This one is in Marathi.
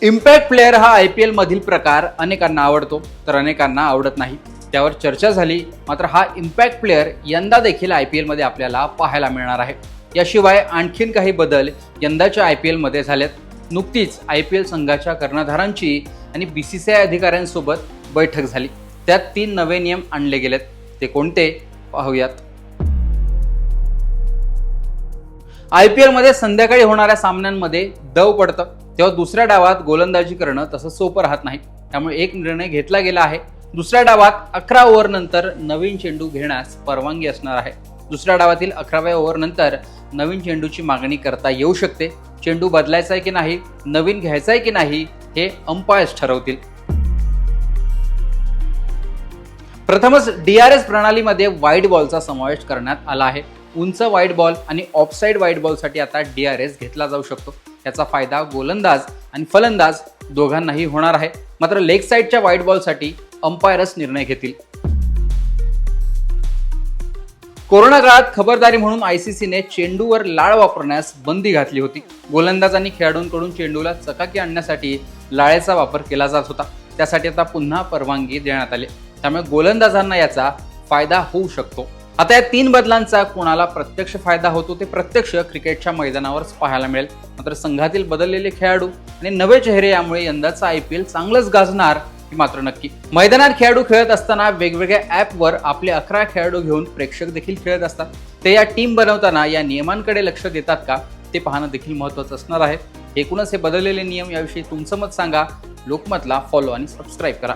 इम्पॅक्ट प्लेअर हा IPL मधील प्रकार अनेकांना आवडतो तर अनेकांना आवडत नाही. त्यावर चर्चा झाली. मात्र हा इम्पॅक्ट प्लेअर यंदा देखील IPL मध्ये आपल्याला पाहायला मिळणार आहे. याशिवाय आणखीन काही बदल यंदाच्या IPL मध्ये झालेत. नुकतीच IPL संघाच्या कर्णधारांची आणि BCCI अधिकाऱ्यांसोबत बैठक झाली. त्यात 3 नवे नियम आणले गेलेत. ते कोणते पाहूयात. IPL मध्ये संध्याकाळी होणाऱ्या सामन्यांमध्ये दव पडतं तेव्हा दुसऱ्या डावात गोलंदाजी करणं तसं सोपं राहत नाही. त्यामुळे एक निर्णय घेतला गेला आहे. दुसऱ्या डावात 11 ओव्हर नंतर नवीन चेंडू घेण्यास परवानगी असणार आहे. दुसऱ्या डावातील 11व्या ओव्हर नंतर नवीन चेंडूची मागणी करता येऊ शकते. चेंडू बदलायचा आहे की नाही, नवीन घ्यायचा आहे की नाही, हे अंपायर्स ठरवतील. प्रथमच DRS प्रणालीमध्ये व्हाईट बॉलचा समावेश करण्यात आला आहे. उंच व्हाईट बॉल आणि ऑफसाईड व्हाईट बॉलसाठी आता DRS घेतला जाऊ शकतो. याचा फायदा गोलंदाज आणि फलंदाज दोघांनाही होणार आहे. मात्र लेग साईडच्या व्हाईट बॉलसाठी अंपायर्स निर्णय घेतील. कोरोना काळात खबरदारी म्हणून ICCने चेंडूवर लाळ वापरण्यास बंदी घातली होती. गोलंदाज आणि खेळाडूंकडून चेंडूला चकाकी आणण्यासाठी लाळेचा वापर केला जात होता. त्यासाठी आता पुन्हा परवानगी देण्यात आली. त्यामुळे गोलंदाजांना याचा फायदा होऊ शकतो. आता या 3 बदलांचा कोणाला प्रत्यक्ष फायदा होतो ते प्रत्यक्ष क्रिकेटच्या मैदानावरच पाहायला मिळेल. मात्र संघातील बदललेले खेळाडू आणि नवे चेहरे यामुळे यंदाचा IPL चांगलंच गाजणार हे मात्र नक्की. मैदानात खेळाडू खेळत असताना वेगवेगळ्या ॲपवर आपले 11 खेळाडू घेऊन प्रेक्षक देखील खेळत असतात. ते या टीम बनवताना या नियमांकडे लक्ष देतात का ते पाहणं देखील महत्त्वाचं असणार आहे. एकूणच हे बदललेले नियम याविषयी तुमचं मत सांगा. लोकमतला फॉलो आणि सबस्क्राईब करा.